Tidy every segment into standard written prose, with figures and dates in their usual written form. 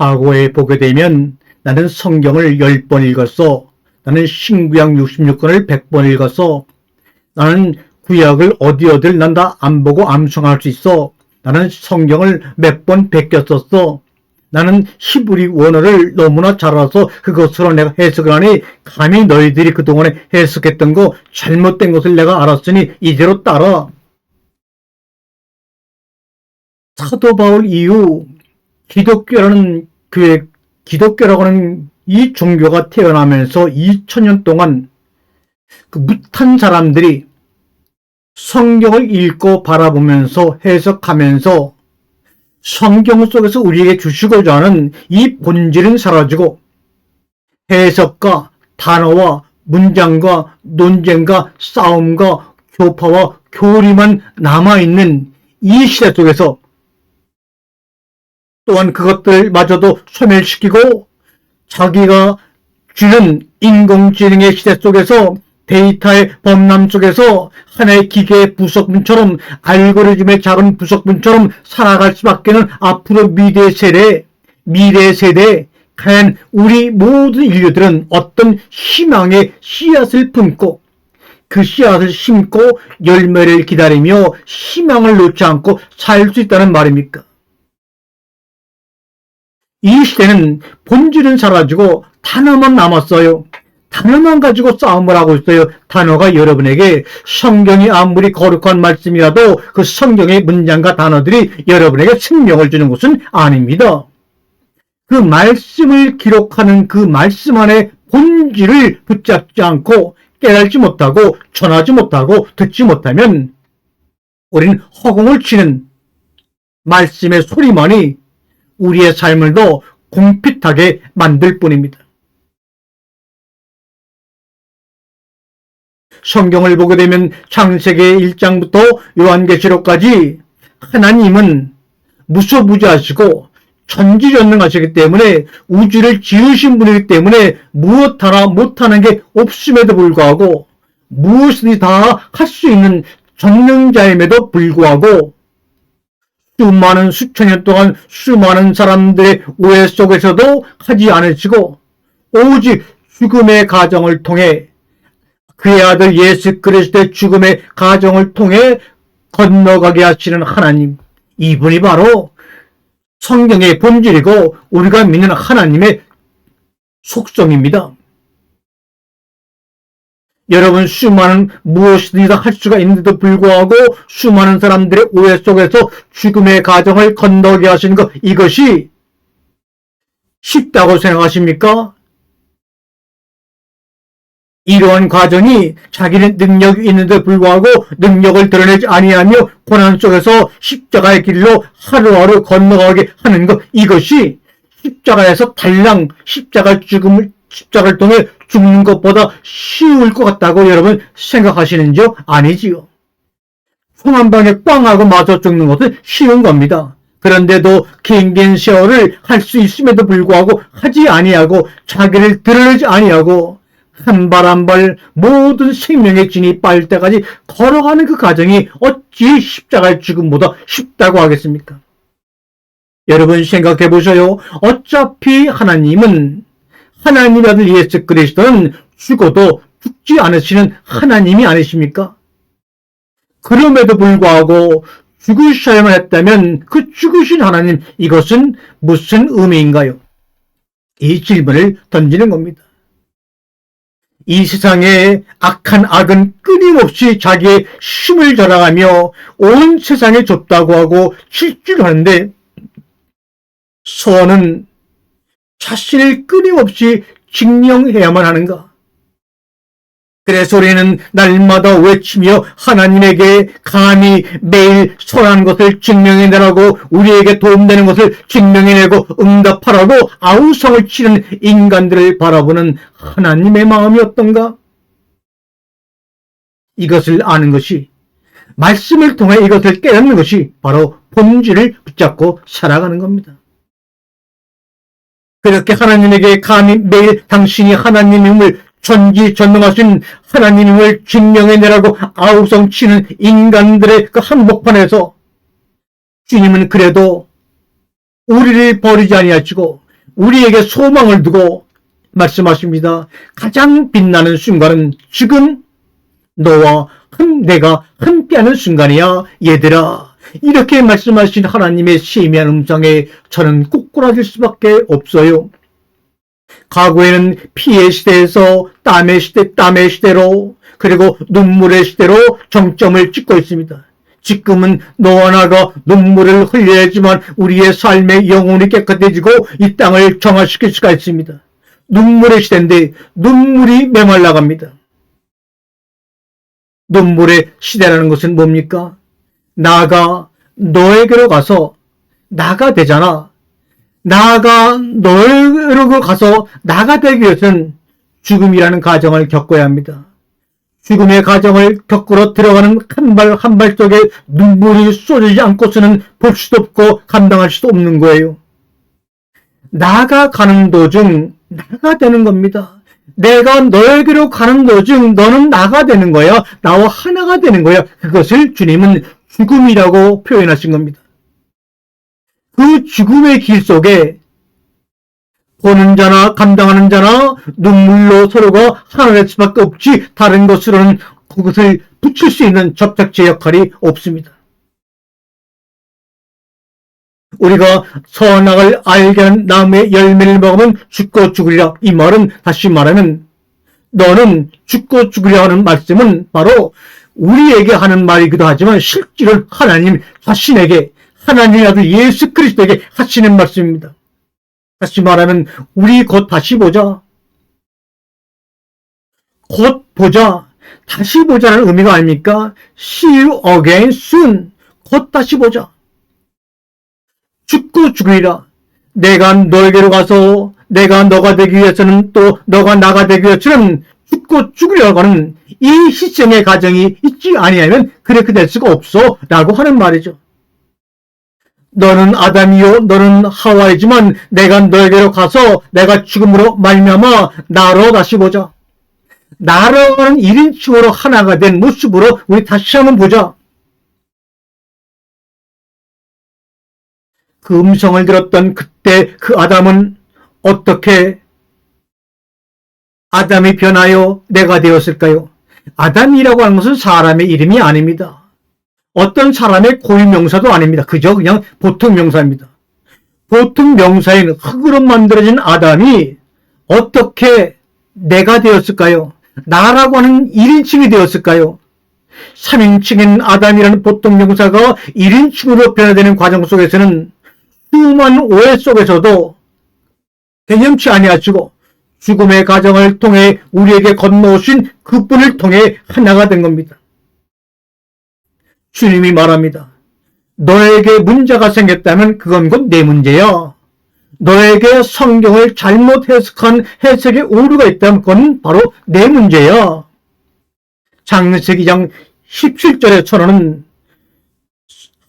과거에 보게 되면 나는 성경을 10번 읽었어. 나는 신구약 66권을 100번 읽었어. 나는 구약을 어디를 난 다 안 보고 암송할 수 있어. 나는 성경을 몇 번 베꼈었어. 나는 히브리 원어를 너무나 잘 알아서 그것으로 내가 해석을 하니 감히 너희들이 그동안에 해석했던 거 잘못된 것을 내가 알았으니 이대로 따라. 사도 바울 이후 기독교라고 하는 이 종교가 태어나면서 2000년 동안 그 무탄 사람들이 성경을 읽고 바라보면서 해석하면서 성경 속에서 우리에게 주시고자 하는 이 본질은 사라지고 해석과 단어와 문장과 논쟁과 싸움과 교파와 교리만 남아있는 이 시대 속에서 또한 그것들마저도 소멸시키고 자기가 쥐는 인공지능의 시대 속에서 데이터의 범람 속에서 하나의 기계의 부속분처럼 알고리즘의 작은 부속분처럼 살아갈 수밖에는 앞으로 미래 세대 과연 우리 모든 인류들은 어떤 희망의 씨앗을 품고 그 씨앗을 심고 열매를 기다리며 희망을 놓지 않고 살 수 있다는 말입니까? 이 시대는 본질은 사라지고 단어만 남았어요. 단어만 가지고 싸움을 하고 있어요. 단어가 여러분에게 성경이 아무리 거룩한 말씀이라도 그 성경의 문장과 단어들이 여러분에게 생명을 주는 것은 아닙니다. 그 말씀을 기록하는 그 말씀 안에 본질을 붙잡지 않고 깨달지 못하고 전하지 못하고 듣지 못하면 우리는 허공을 치는 말씀의 소리만이 우리의 삶을 더 공핍하게 만들 뿐입니다. 성경을 보게 되면 창세기 1장부터 요한계시록까지 하나님은 무소부지하시고 전지전능하시기 때문에 우주를 지으신 분이기 때문에 무엇 하나 못하는 게 없음에도 불구하고 무엇이든지 다 할 수 있는 전능자임에도 불구하고 수많은 수천 년 동안 수많은 사람들의 오해 속에서도 하지 않으시고 오직 죽음의 가정을 통해 그의 아들 예수 그리스도의 죽음의 가정을 통해 건너가게 하시는 하나님, 이분이 바로 성경의 본질이고 우리가 믿는 하나님의 속성입니다. 여러분, 수많은 무엇이든지 다 할 수가 있는데도 불구하고 수많은 사람들의 오해 속에서 죽음의 가정을 건너게 하시는 것, 이것이 쉽다고 생각하십니까? 이러한 과정이 자기는 능력이 있는데 불구하고 능력을 드러내지 아니하며 고난 속에서 십자가의 길로 하루하루 건너가게 하는 것, 이것이 십자가에서 달랑 십자가를 통해 죽는 것보다 쉬울 것 같다고 여러분 생각하시는지요? 아니지요. 총 한 방에 꽝 하고 맞아 죽는 것은 쉬운 겁니다. 그런데도 긴 세월을 할 수 있음에도 불구하고 하지 아니하고 자기를 드러내지 아니하고 한 발 한 발 모든 생명의 진이 빠질 때까지 걸어가는 그 과정이 어찌 십자가의 죽음보다 쉽다고 하겠습니까? 여러분 생각해 보세요. 어차피 하나님은 하나님의 아들 예수 그리스도는 죽어도 죽지 않으시는 하나님이 아니십니까? 그럼에도 불구하고 죽으셔야만 했다면 그 죽으신 하나님, 이것은 무슨 의미인가요? 이 질문을 던지는 겁니다. 이 세상에 악한 악은 끊임없이 자기의 힘을 자랑하며 온 세상에 좁다고 하고 질주하는데 선은 자신을 끊임없이 증명해야만 하는가? 그래서 우리는 날마다 외치며 하나님에게 감히 매일 선한 것을 증명해내라고 우리에게 도움되는 것을 증명해내고 응답하라고 아우성을 치는 인간들을 바라보는 하나님의 마음이 어떤가? 이것을 아는 것이, 말씀을 통해 이것을 깨닫는 것이 바로 본질을 붙잡고 살아가는 겁니다. 그렇게 하나님에게 감히 매일 당신이 하나님임을 전지전능하신 하나님임을 증명해내라고 아우성치는 인간들의 그 한복판에서 주님은 그래도 우리를 버리지 아니하시고 우리에게 소망을 두고 말씀하십니다. 가장 빛나는 순간은 지금 너와 내가 함께하는 순간이야 얘들아. 이렇게 말씀하신 하나님의 세미한 음성에 저는 꼬꾸라질 수밖에 없어요. 과거에는 피의 시대에서 땀의 시대로 그리고 눈물의 시대로 정점을 찍고 있습니다. 지금은 너와 나가 눈물을 흘려야지만 우리의 삶의 영혼이 깨끗해지고 이 땅을 정화시킬 수가 있습니다. 눈물의 시대인데 눈물이 메말라갑니다. 눈물의 시대라는 것은 뭡니까? 나가 너에게로 가서 나가 되잖아. 나가 너에게로 가서 나가 되기 위해서는 죽음이라는 과정을 겪어야 합니다. 죽음의 과정을 겪으러 들어가는 한 발 한 발 속에 눈물이 쏟아지지 않고서는 볼 수도 없고 감당할 수도 없는 거예요. 나가 가는 도중 나가 되는 겁니다. 내가 너에게로 가는 도중 너는 나가 되는 거야. 나와 하나가 되는 거야. 그것을 주님은 죽음이라고 표현하신 겁니다. 그 죽음의 길 속에 보는 자나 감당하는 자나 눈물로 서로가 하나 될 수밖에 없지 다른 것으로는 그것을 붙일 수 있는 접착제 역할이 없습니다. 우리가 선악을 알게 하는 나무의 열매를 먹으면 죽고 죽으리라. 이 말은 다시 말하면 너는 죽고 죽으리라 하는 말씀은 바로 우리에게 하는 말이기도 하지만 실제로 하나님 자신에게 하나님의 아들 예수 그리스도에게 하시는 말씀입니다. 다시 말하면 우리 곧 다시 보자. 곧 보자. 다시 보자는 의미가 아닙니까? See you again soon. 곧 다시 보자. 죽고 죽으리라. 내가 너에게로 가서 내가 너가 되기 위해서는 또 너가 나가 되기 위해서는 죽고 죽으려고 하는 이 희생의 과정이 있지 아니하면 그렇게 될 수가 없어 라고 하는 말이죠. 너는 아담이요 너는 하와이지만 내가 너에게로 가서 내가 죽음으로 말미암아 나로 다시 보자. 나로 하는 1인칭으로 하나가 된 모습으로 우리 다시 한번 보자. 그 음성을 들었던 그때 그 아담은 어떻게 아담이 변하여 내가 되었을까요? 아담이라고 하는 것은 사람의 이름이 아닙니다. 어떤 사람의 고유명사도 아닙니다. 그저 그냥 보통 명사입니다. 보통 명사인 흙으로 만들어진 아담이 어떻게 내가 되었을까요? 나라고 하는 1인칭이 되었을까요? 3인칭인 아담이라는 보통 명사가 1인칭으로 변화되는 과정 속에서는 수많은 오해 속에서도 개념치 아니하시고 죽음의 과정을 통해 우리에게 건너오신 그분을 통해 하나가 된 겁니다. 주님이 말합니다. 너에게 문제가 생겼다면 그건 곧 내 문제야. 너에게 성경을 잘못 해석한 해석에 오류가 있다면 그건 바로 내 문제야. 창세기 2장 17절의 선언은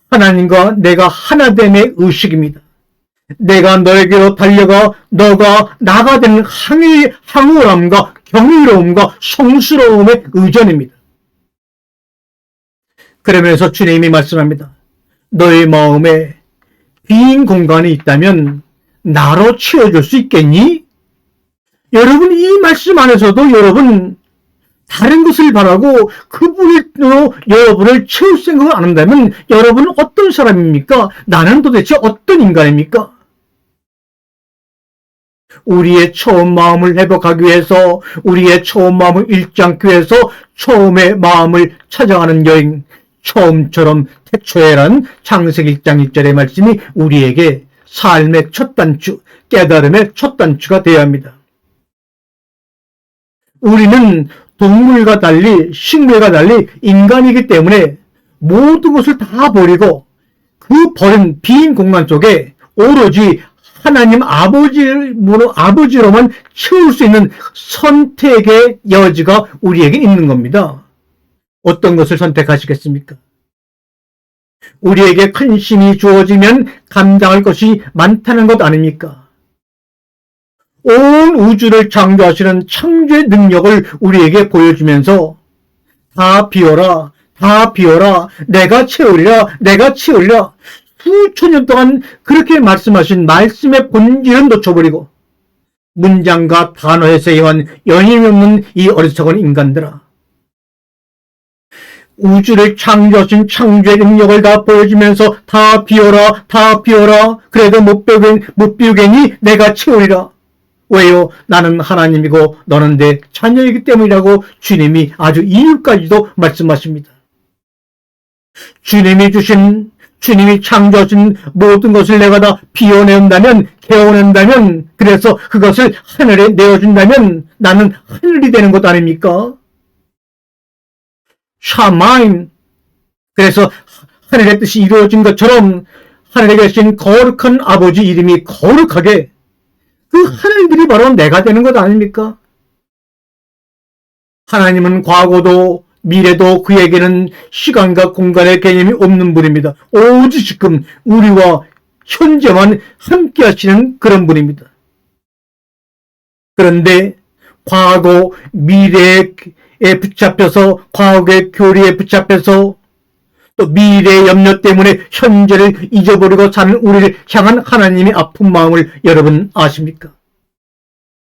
하나님과 내가 하나됨의 의식입니다. 내가 너에게로 달려가 너가 나가 되는 항우함과 경이로움과 성스러움의 의전입니다. 그러면서 주님이 말씀합니다. 너의 마음에 빈 공간이 있다면 나로 채워줄 수 있겠니? 여러분 이 말씀 안에서도 여러분 다른 것을 바라고 그분으로 여러분을 채울 생각을 안 한다면 여러분은 어떤 사람입니까? 나는 도대체 어떤 인간입니까? 우리의 처음 마음을 회복하기 위해서 우리의 처음 마음을 잃지 않기 위해서 처음의 마음을 찾아가는 여행 처음처럼 태초에란 창세기 1장 1절의 말씀이 우리에게 삶의 첫 단추, 깨달음의 첫 단추가 되어야 합니다. 우리는 동물과 달리 식물과 달리 인간이기 때문에 모든 것을 다 버리고 그 버린 빈 공간 속에 오로지 하나님 아버지로만 채울 수 있는 선택의 여지가 우리에게 있는 겁니다. 어떤 것을 선택하시겠습니까? 우리에게 큰 힘이 주어지면 감당할 것이 많다는 것 아닙니까? 온 우주를 창조하시는 창조의 능력을 우리에게 보여주면서 다 비워라, 다 비워라, 내가 채우리라, 내가 채우리라. 수천 년 동안 그렇게 말씀하신 말씀의 본질은 놓쳐버리고 문장과 단어 해석에만 영향이 없는 이 어리석은 인간들아, 우주를 창조하신 창조의 능력을 다 보여주면서 다 비워라, 다 비워라, 그래도 못 비우겠니 내가 채우리라. 왜요? 나는 하나님이고 너는 내 자녀이기 때문이라고 주님이 아주 이유까지도 말씀하십니다. 주님이 창조하신 모든 것을 내가 다 비워낸다면, 개어낸다면, 그래서 그것을 하늘에 내어준다면 나는 하늘이 되는 것 아닙니까? 샤마임. 그래서 하늘의 뜻이 이루어진 것처럼 하늘에 계신 거룩한 아버지 이름이 거룩하게, 그 하늘들이 바로 내가 되는 것 아닙니까? 하나님은 과거도 미래도 그에게는 시간과 공간의 개념이 없는 분입니다. 오직 지금 우리와 현재만 함께 하시는 그런 분입니다. 그런데 과거, 미래에 붙잡혀서, 과거의 교리에 붙잡혀서 또 미래의 염려 때문에 현재를 잊어버리고 사는 우리를 향한 하나님의 아픈 마음을 여러분 아십니까?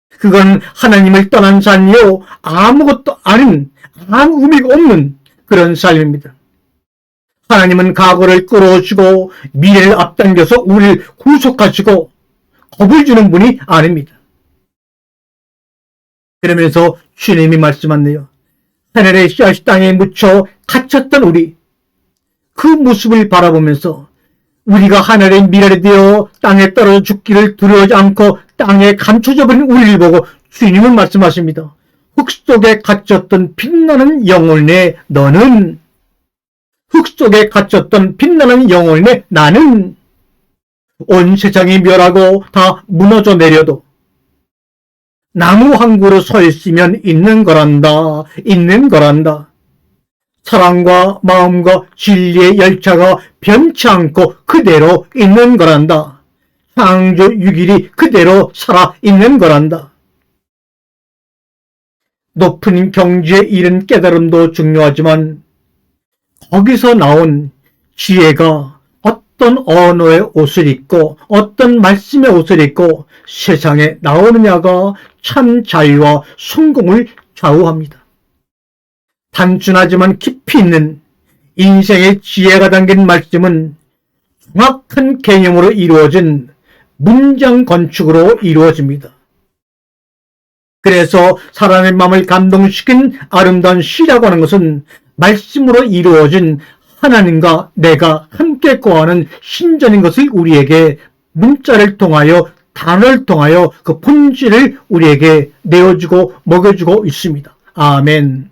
그건 하나님을 떠난 삶이요, 아무것도 아닌, 아무 의미가 없는 그런 삶입니다. 하나님은 과거를 끌어오시고 미래를 앞당겨서 우리를 구속하시고 겁을 주는 분이 아닙니다. 그러면서 주님이 말씀하네요. 하늘의 씨앗이 땅에 묻혀 갇혔던 우리, 그 모습을 바라보면서 우리가 하늘의 미랄이 되어 땅에 떨어져 죽기를 두려워하지 않고 땅에 감춰져 버린 우리를 보고 주님은 말씀하십니다. 흙 속에 갇혔던 빛나는 영혼 내 너는, 흙 속에 갇혔던 빛나는 영혼 내 나는, 온 세상이 멸하고 다 무너져 내려도 나무 한 그루 서 있으면 있는 거란다, 있는 거란다. 사랑과 마음과 진리의 열차가 변치 않고 그대로 있는 거란다. 창조 6일이 그대로 살아 있는 거란다. 높은 경지에 이른 깨달음도 중요하지만 거기서 나온 지혜가 어떤 언어의 옷을 입고 어떤 말씀의 옷을 입고 세상에 나오느냐가 참 자유와 성공을 좌우합니다. 단순하지만 깊이 있는 인생의 지혜가 담긴 말씀은 정확한 개념으로 이루어진 문장 건축으로 이루어집니다. 그래서 사람의 마음을 감동시킨 아름다운 시라고 하는 것은 말씀으로 이루어진 하나님과 내가 함께 거하는 신전인 것을 우리에게 문자를 통하여, 단어를 통하여 그 본질을 우리에게 내어주고 먹여주고 있습니다. 아멘.